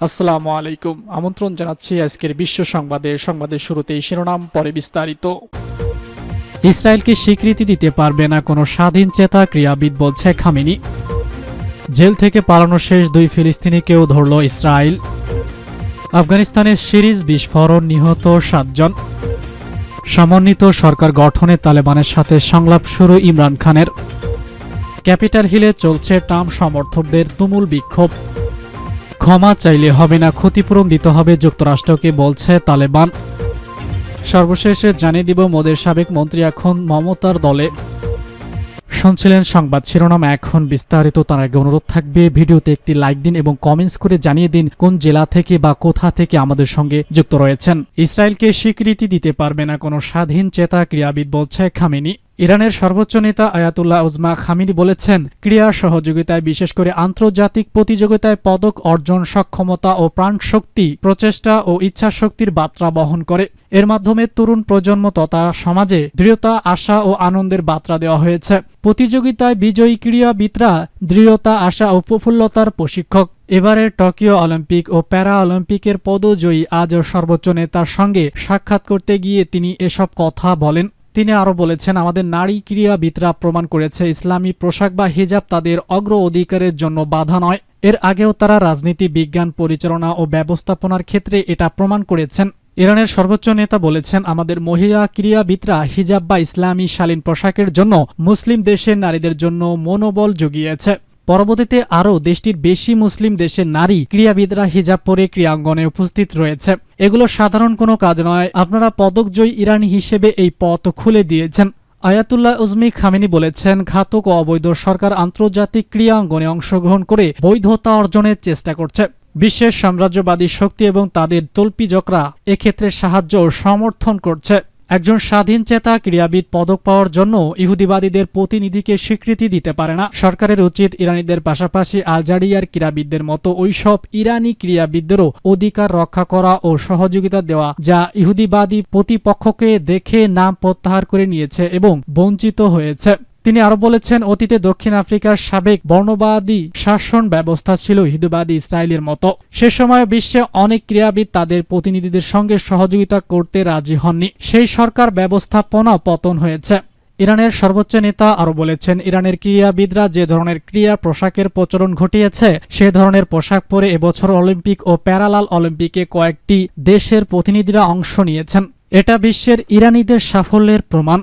আসসালামু আলাইকুম। আমন্ত্রণ জানাচ্ছি আজকের বিশ্ব সংবাদের শুরুতেই শিরোনাম, পরে বিস্তারিত। ইসরায়েলকে স্বীকৃতি দিতে পারবে না কোনো স্বাধীন চেতা ক্রীড়াবিদ, বলছে খামেনি। জেল থেকে পালানো শেষ 2 ফিলিস্তিনিকেও ধরল ইসরায়েল। আফগানিস্তানের সিরিজ বিস্ফোরণ, নিহত 7 জন। সমন্বিত সরকার গঠনে তালেবানের সাথে সংলাপ শুরু ইমরান খানের। ক্যাপিটাল হিলে চলছে ট্রাম্প সমর্থকদের তুমুল বিক্ষোভ। ক্ষমা চাইলে হবে না, ক্ষতিপূরণ দিতে হবে যুক্তরাষ্ট্রকে, বলছে তালেবান। সর্বশেষে জানিয়ে দিব মোদের সাবেক মন্ত্রী এখন মমতার দলে। শুনছিলেন সংবাদ শিরোনাম, এখন বিস্তারিত। তার আগে অনুরোধ থাকবে ভিডিওতে একটি লাইক দিন এবং কমেন্টস করে জানিয়ে দিন কোন জেলা থেকে বা কোথা থেকে আমাদের সঙ্গে যুক্ত রয়েছেন। ইসরায়েলকে স্বীকৃতি দিতে পারবে না কোনো স্বাধীন চেতা ক্রীড়াবিদ, বলছে খামেনি। ইরানের সর্বোচ্চ নেতা আয়াতুল্লাহ উজমা খামেনি বলেছেন, ক্রীড়া সহযোগিতায়, বিশেষ করে আন্তর্জাতিক প্রতিযোগিতায় পদক অর্জন সক্ষমতা ও প্রাণশক্তি, প্রচেষ্টা ও ইচ্ছাশক্তির বার্তা বহন করে। এর মাধ্যমে তরুণ প্রজন্ম তথা সমাজে দৃঢ়তা, আশা ও আনন্দের বার্তা দেওয়া হয়েছে। প্রতিযোগিতায় বিজয়ী ক্রীড়াবিদরা দৃঢ়তা, আশা ও প্রফুল্লতার প্রশিক্ষক। এবারের টোকিও অলিম্পিক ও প্যারা অলিম্পিকের পদজয়ী আজ সর্বোচ্চ নেতার সঙ্গে সাক্ষাৎ করতে গিয়ে তিনি এসব কথা বলেন। তিনি আরও বলেছেন, আমাদের নারী ক্রীড়াবিদরা প্রমাণ করেছে ইসলামী পোশাক বা হিজাব তাদের অগ্র অধিকারের জন্য বাধা নয়। এর আগেও তারা রাজনীতি, বিজ্ঞান, পরিচালনা ও ব্যবস্থাপনার ক্ষেত্রে এটা প্রমাণ করেছেন। ইরানের সর্বোচ্চ নেতা বলেছেন, আমাদের মহিলা ক্রীড়াবিদরা হিজাব বা ইসলামী শালীন পোশাকের জন্য মুসলিম দেশের নারীদের জন্য মনোবল জুগিয়েছে। পরবর্তীতে আরও দেশটির বেশি মুসলিম দেশের নারী ক্রীড়াবিদরা হিজাব পরে ক্রীড়াঙ্গনে উপস্থিত রয়েছে। এগুলো সাধারণ কোনো কাজ নয়। আপনারা পদকজয়ী ইরানি হিসেবে এই পথ খুলে দিয়েছেন। আয়াতুল্লাহ উজমি খামেনি বলেছেন, ঘাতক ও অবৈধ সরকার আন্তর্জাতিক ক্রীড়াঙ্গনে অংশগ্রহণ করে বৈধতা অর্জনের চেষ্টা করছে। বিশ্বের সাম্রাজ্যবাদী শক্তি এবং তাদের তল্পিজকরা এক্ষেত্রে সাহায্য ও সমর্থন করছে। একজন স্বাধীন চেতা ক্রীড়াবিদ পদক পাওয়ার জন্য ইহুদিবাদীদের প্রতিনিধিকে স্বীকৃতি দিতে পারে না। সরকারের উচিত ইরানিদের পাশাপাশি আলজেরিয়ার ক্রীড়াবিদদের মতো ওইসব ইরানি ক্রীড়াবিদদেরও অধিকার রক্ষা করা ও সহযোগিতা দেওয়া, যা ইহুদিবাদী প্রতিপক্ষকে দেখে নাম প্রত্যাহার করে নিয়েছে এবং বঞ্চিত হয়েছে। তিনি আরো বলেছেন, অতীতে দক্ষিণ আফ্রিকার সাবেক বর্ণবাদী শাসন ব্যবস্থা ছিল ইহুদিবাদী ইসরায়েলের মতো। সে সময় বিশ্বে অনেক ক্রীড়াবিদ তাদের প্রতিনিধিদের সঙ্গে সহযোগিতা করতে রাজি হননি। সেই সরকার ব্যবস্থাপনা পতন হয়েছে। ইরানের সর্বোচ্চ নেতা আরো বলেছেন, ইরানের ক্রীড়াবিদরা যে ধরনের ক্রীড়া পোশাকের প্রচলন ঘটিয়েছে, সে ধরনের পোশাক পরে এবছর অলিম্পিক ও প্যারালাল অলিম্পিকে কয়েকটি দেশের প্রতিনিধিরা অংশ নিয়েছেন। এটা বিশ্বের ইরানিদের সাফল্যের প্রমাণ।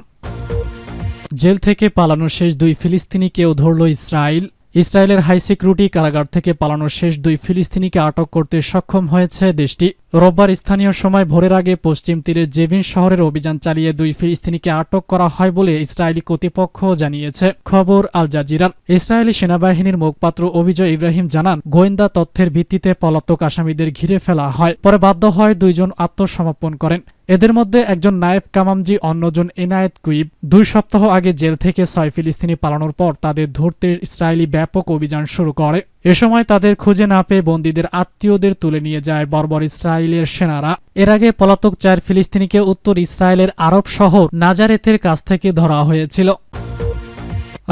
জেল থেকে পালানো শেষ 2 ফিলিস্তিনিকেও ধরল ইসরায়েল। ইসরায়েলের হাই সিকিউরিটি কারাগার থেকে পালানো শেষ 2 ফিলিস্তিনিকে আটক করতে সক্ষম হয়েছে দেশটি। রোববার স্থানীয় সময় ভোরের আগে পশ্চিম তীরের জেভিন শহরের অভিযান চালিয়ে 2 ফিলিস্তিনিকে আটক করা হয় বলে ইসরায়েলি কর্তৃপক্ষ জানিয়েছে। খবর আল জাজিরার। ইসরায়েলি সেনাবাহিনীর মুখপাত্র অভিজয় ইব্রাহিম জানান, গোয়েন্দা তথ্যের ভিত্তিতে পলাতক আসামিদের ঘিরে ফেলা হয়। পরে বাধ্য হয় 2 জন আত্মসমর্পণ করেন। এদের মধ্যে একজন নায়েব কামামজি, অন্যজন এনায়েত কুইব। 2 সপ্তাহ আগে জেল থেকে 6 ফিলিস্তিনি পালানোর পর তাদের ধরতে ইসরায়েলি ব্যাপক অভিযান শুরু করে। এ সময় তাদের খুঁজে না পেয়ে বন্দীদের আত্মীয়দের তুলে নিয়ে যায় বর্বর ইসরায়েলের সেনারা। এর আগে পলাতক 4 ফিলিস্তিনিকে উত্তর ইসরায়েলের আরব শহর নাজারেথের কাছ থেকে ধরা হয়েছিল।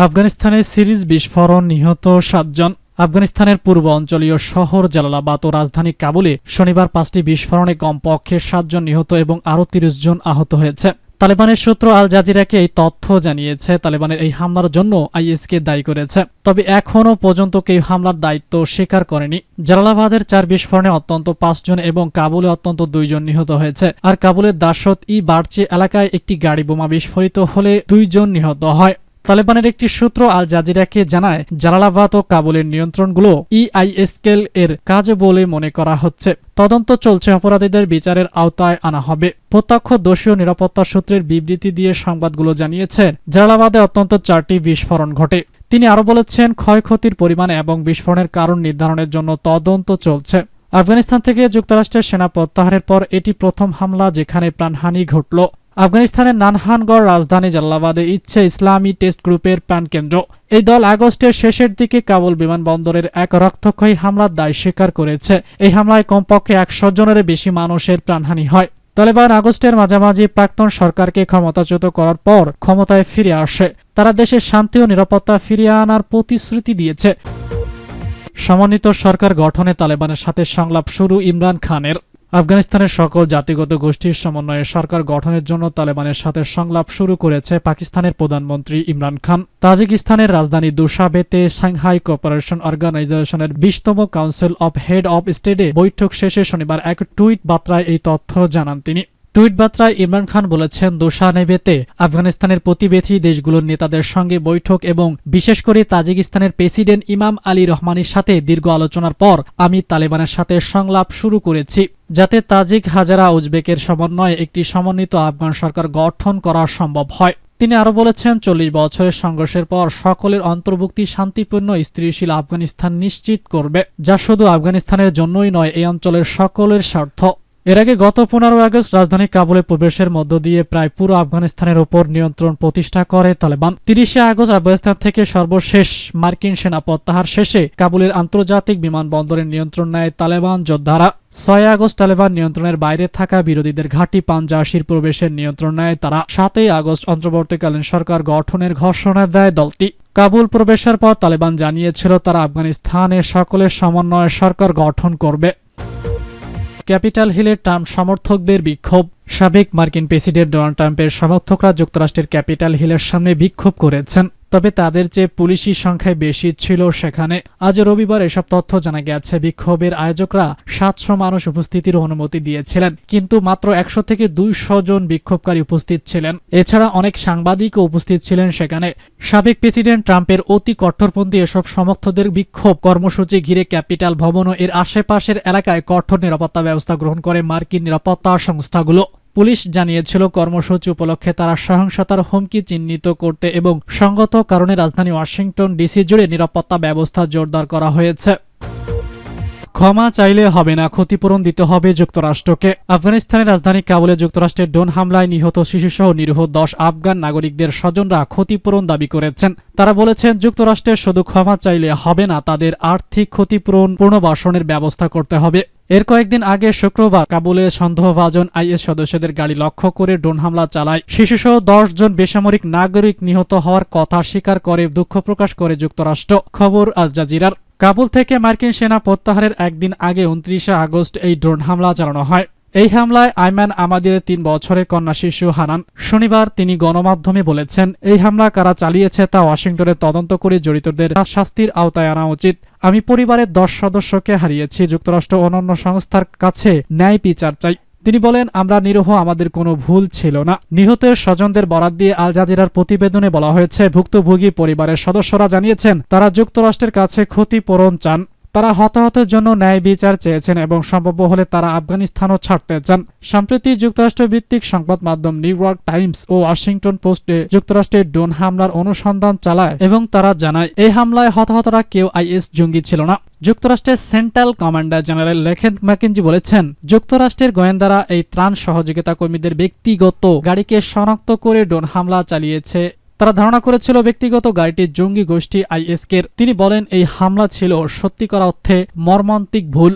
আফগানিস্তানের সিরিজ বিস্ফোরণ, নিহত 7 জন। আফগানিস্তানের পূর্ব অঞ্চলীয় শহর জালালাবাদ ও রাজধানী কাবুলে শনিবার 5টি বিস্ফোরণে কমপক্ষে 7 জন নিহত এবং আরও 30 জন আহত হয়েছে। তালেবানের সূত্র আল জাজিরাকে এই তথ্য জানিয়েছে। তালেবানের এই হামলার জন্য আইএসকে দায়ী করেছে, তবে এখনও পর্যন্ত কেউ হামলার দায়িত্ব স্বীকার করেনি। জালালাবাদের 4 বিস্ফোরণে অত্যন্ত 5 জন এবং কাবুলে অত্যন্ত 2 জন নিহত হয়েছে। আর কাবুলের দাশত-ই-বার্চি এলাকায় একটি গাড়ি বোমা বিস্ফোরিত হলে 2 জন নিহত হয়। তালেবানের একটি সূত্র আল জাজিরাকে জানায়, জালালাবাদ ও কাবুলের নিয়ন্ত্রণগুলো ইআইএসকেল এর কাজ বলে মনে করা হচ্ছে। তদন্ত চলছে, অপরাধীদের বিচারের আওতায় আনা হবে। প্রত্যক্ষদর্শী ও নিরাপত্তা সূত্রের বিবৃতি দিয়ে সংবাদগুলো জানিয়েছে, জালালাবাদে অত্যন্ত 4টি বিস্ফোরণ ঘটে। তিনি আরও বলেছেন, ক্ষয়ক্ষতির পরিমাণ এবং বিস্ফোরণের কারণ নির্ধারণের জন্য তদন্ত চলছে। আফগানিস্তান থেকে যুক্তরাষ্ট্রের সেনা প্রত্যাহারের পর এটি প্রথম হামলা যেখানে প্রাণহানি ঘটল। আফগানিস্তানের নানহানগড় রাজধানী জালালাবাদে ইচ্ছে ইসলামী টেস্ট গ্রুপের প্রাণকেন্দ্র। এই দল আগস্টের শেষের দিকে কাবুল বিমানবন্দরের এক রক্তক্ষয়ী হামলার দায় স্বীকার করেছে। এই হামলায় কমপক্ষে 100 জনের বেশি মানুষের প্রাণহানি হয়। তালেবান আগস্টের মাঝামাঝি প্রাক্তন সরকারকে ক্ষমতাচ্যুত করার পর ক্ষমতায় ফিরে আসে। তারা দেশের শান্তি ও নিরাপত্তা ফিরিয়ে আনার প্রতিশ্রুতি দিয়েছে। সমন্বিত সরকার গঠনে তালেবানের সাথে সংলাপ শুরু ইমরান খানের। আফগানিস্তানের সকল জাতিগত গোষ্ঠীর সমন্বয়ে সরকার গঠনের জন্য তালেবানের সাথে সংলাপ শুরু করেছে পাকিস্তানের প্রধানমন্ত্রী ইমরান খান। তাজিকিস্তানের রাজধানী দুশাবেতে সাংহাই কোঅপারেশন অর্গানাইজেশনের 20তম কাউন্সিল অব হেড অব স্টেটে বৈঠক শেষে শনিবার এক টুইট বার্তায় এই তথ্য জানান তিনি। টুইট বার্তায় ইমরান খান বলেছেন, দুশানেবেতে আফগানিস্তানের প্রতিবেশী দেশগুলোর নেতাদের সঙ্গে বৈঠক এবং বিশেষ করে তাজিকিস্তানের প্রেসিডেন্ট ইমাম আলী রহমানির সাথে দীর্ঘ আলোচনার পর আমি তালেবানের সাথে সংলাপ শুরু করেছি, যাতে তাজিক হাজারা উজবেকের সমন্বয়ে একটি সমন্বিত আফগান সরকার গঠন করা সম্ভব হয়। তিনি আরও বলেছেন, 40 বছরের সংঘর্ষের পর সকলের অন্তর্ভুক্তি শান্তিপূর্ণ স্থিতিশীল আফগানিস্তান নিশ্চিত করবে, যা শুধু আফগানিস্তানের জন্যই নয়, এই অঞ্চলের সকলের স্বার্থ। এর আগে গত 15 আগস্ট রাজধানী কাবুলে প্রবেশের মধ্য দিয়ে প্রায় পুরো আফগানিস্তানের উপর নিয়ন্ত্রণ প্রতিষ্ঠা করে তালেবান। 30 আগস্ট আফগানিস্তান থেকে সর্বশেষ মার্কিন সেনা প্রত্যাহার শেষে কাবুলের আন্তর্জাতিক বিমানবন্দরের নিয়ন্ত্রণ নেয় তালেবান যোদ্ধারা। 6 আগস্ট তালেবান নিয়ন্ত্রণের বাইরে থাকা বিরোধীদের ঘাঁটি পাঞ্জাশির প্রবেশের নিয়ন্ত্রণ নেয় তারা। 7 আগস্ট অন্তর্বর্তীকালীন সরকার গঠনের ঘোষণা দেয় দলটি। কাবুল প্রবেশের পর তালেবান জানিয়েছিল তারা আফগানিস্তানে সকলের সমন্বয়ে সরকার গঠন করবে। ক্যাপিটাল হিলে ট্রাম্প সমর্থকদের বিক্ষোভ। সাবেক মার্কিন প্রেসিডেন্ট ডোনাল্ড ট্রাম্পের সমর্থকরা যুক্তরাষ্ট্রের ক্যাপিটাল হিলের সামনে বিক্ষোভ করেছেন, তবে তাদের চেয়ে পুলিশি সংখ্যায় বেশি ছিল সেখানে। আজ রবিবার এসব তথ্য জানা গেছে। বিক্ষোভের আয়োজকরা 700 মানুষ উপস্থিতির অনুমতি দিয়েছিলেন, কিন্তু মাত্র 100 থেকে 200 জন বিক্ষোভকারী উপস্থিত ছিলেন। এছাড়া অনেক সাংবাদিকও উপস্থিত ছিলেন সেখানে। সাবেক প্রেসিডেন্ট ট্রাম্পের অতি কট্টরপন্থী এসব সমর্থকদের বিক্ষোভ কর্মসূচি ঘিরে ক্যাপিটাল ভবন ও এর আশেপাশের এলাকায় কঠোর নিরাপত্তা ব্যবস্থা গ্রহণ করে মার্কিন নিরাপত্তা সংস্থাগুলো। পুলিশ জানিয়েছিল কর্মসূচি উপলক্ষে তারা সহিংসতার হুমকি চিহ্নিত করতে এবং সঙ্গত কারণে রাজধানী ওয়াশিংটন ডিসি জুড়ে নিরাপত্তা ব্যবস্থা জোরদার করা হয়েছে। ক্ষমা চাইলে হবে না, ক্ষতিপূরণ দিতে হবে যুক্তরাষ্ট্রকে। আফগানিস্তানের রাজধানী কাবুলে যুক্তরাষ্ট্রের ড্রোন হামলায় নিহত শিশুসহ নিরীহ 10 আফগান নাগরিকদের স্বজনরা ক্ষতিপূরণ দাবি করেছেন। তারা বলেছেন, যুক্তরাষ্ট্রের শুধু ক্ষমা চাইলে হবে না, তাদের আর্থিক ক্ষতিপূরণ পুনর্বাসনের ব্যবস্থা করতে হবে। এর কয়েকদিন আগে শুক্রবার কাবুলে সন্দেহভাজন আইএস সদস্যদের গাড়ি লক্ষ্য করে ড্রোন হামলা চালায়। শিশুসহ 10 জন বেসামরিক নাগরিক নিহত হওয়ার কথা স্বীকার করে দুঃখ প্রকাশ করে যুক্তরাষ্ট্র। খবর আল জাজিরার। কাবুল থেকে মার্কিন সেনা প্রত্যাহারের একদিন আগে 29 আগস্ট এই ড্রোন হামলা চালানো হয়। এই হামলায় আইমান আমাদের 3 বছরের কন্যা শিশু হানান। শনিবার তিনি গণমাধ্যমে বলেছেন, এই হামলা কারা চালিয়েছে তা ওয়াশিংটনে তদন্ত করে জড়িতদের শাস্তির আওতায় আনা উচিত। আমি পরিবারের 10 সদস্যকে হারিয়েছি। যুক্তরাষ্ট্র অন্যান্য সংস্থার কাছে ন্যায় বিচার চাই। তিনি বলেন, আমরা নিরীহ, আমাদের কোনো ভুল ছিল না। নিহতের স্বজনদের বরাত দিয়ে আল জাজিরার প্রতিবেদনে বলা হয়েছে, ভুক্তভোগী পরিবারের সদস্যরা জানিয়েছেন তারা যুক্তরাষ্ট্রের কাছে ক্ষতিপূরণ চান। তারা হতাহতের জন্য ন্যায় বিচার চেয়েছেন এবং সম্ভব হলে তারা আফগানিস্তানও ছাড়তে চান। সম্প্রতি যুক্তরাষ্ট্র ভিত্তিক সংবাদ মাধ্যম নিউ ইয়র্ক টাইমস ও ওয়াশিংটন পোস্টে যুক্তরাষ্ট্রের ড্রোন হামলার অনুসন্ধান চালায় এবং তারা জানায় এই হামলায় হতাহতরা কেউ আইএস জঙ্গি ছিল না। যুক্তরাষ্ট্রের সেন্ট্রাল কমান্ডার জেনারেল লেখেন ম্যাকেঞ্জি বলেছেন, যুক্তরাষ্ট্রের গোয়েন্দারা এই ত্রাণ সহযোগিতা কর্মীদের ব্যক্তিগত গাড়িকে শনাক্ত করে ড্রোন হামলা চালিয়েছে। তারা ধারণা করেছিল ব্যক্তিগত গাড়িটি জঙ্গি গোষ্ঠী আইএসকের। তিনি বলেন, এই হামলা ছিল সত্যিকার অর্থে মর্মান্তিক ভুল।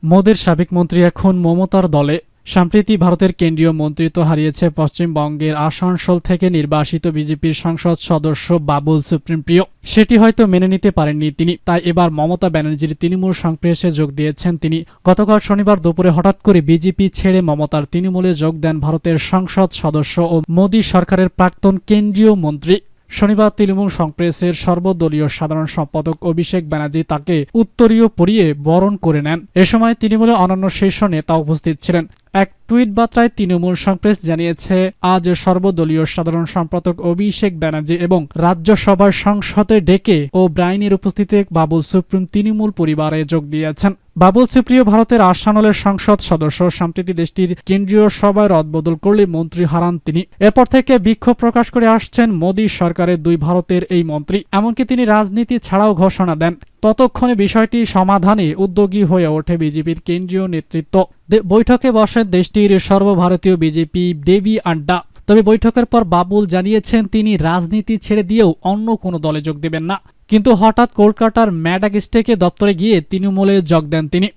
মোদির সাবেক মন্ত্রী এখন মমতার দলে। সম্প্রতি ভারতের কেন্দ্রীয় মন্ত্রিত্ব হারিয়েছে পশ্চিমবঙ্গের আসানসোল থেকে নির্বাসিত বিজেপির সংসদ সদস্য বাবুল সুপ্রিমপ্রিয়। সেটি হয়তো মেনে নিতে পারেননি তিনি, তাই এবার মমতা ব্যানার্জির তৃণমূল সংস্পর্শে যোগ দিয়েছেন তিনি। গতকাল শনিবার দুপুরে হঠাৎ করে বিজেপি ছেড়ে মমতার তৃণমূলে যোগ দেন ভারতের সংসদ সদস্য ও মোদী সরকারের প্রাক্তন কেন্দ্রীয় মন্ত্রী। শনিবার তৃণমূল কংগ্রেসের সর্বদলীয় সাধারণ সম্পাদক অভিষেক ব্যানার্জি তাকে উত্তরীয় পরিয়ে বরণ করে নেন। এ সময় তৃণমূলের অন্যান্য শীর্ষ নেতা উপস্থিত ছিলেন। এক টুইট বার্তায় তৃণমূল কংগ্রেস জানিয়েছে, আজ সর্বদলীয় সাধারণ সম্পাদক অভিষেক ব্যানার্জি এবং রাজ্যসভার সংসদে ডেকে ও ব্রাইনের উপস্থিতিতে বাবুল সুপ্রিম তৃণমূল পরিবারে যোগ দিয়েছেন। বাবুল সুপ্রিয় ভারতের আসানসোলের সংসদ সদস্য। সম্প্রতি দেশটির কেন্দ্রীয় সভায় রদবদল করলে মন্ত্রী হারান তিনি। এরপর থেকে বিক্ষোভ প্রকাশ করে আসছেন মোদী সরকারের 2 ভারতের এই মন্ত্রী। এমনকি তিনি রাজনীতি ছাড়াও ঘোষণা দেন। ততক্ষণে বিষয়টি সমাধানে উদ্যোগী হয়ে ওঠে বিজেপির কেন্দ্রীয় নেতৃত্ব। বৈঠকে বসেন দেশটির সর্বভারতীয় বিজেপি দেবী আড্ডা। তবে বৈঠকের পর বাবুল জানিয়েছেন তিনি রাজনীতি ছেড়ে দিয়েও অন্য কোনো দলে যোগ দেবেন না। কিন্তু হঠাৎ কলকাতার ম্যাডাক স্টেকে দপ্তরে গিয়ে তৃণমূলে যোগ দেন তিনি।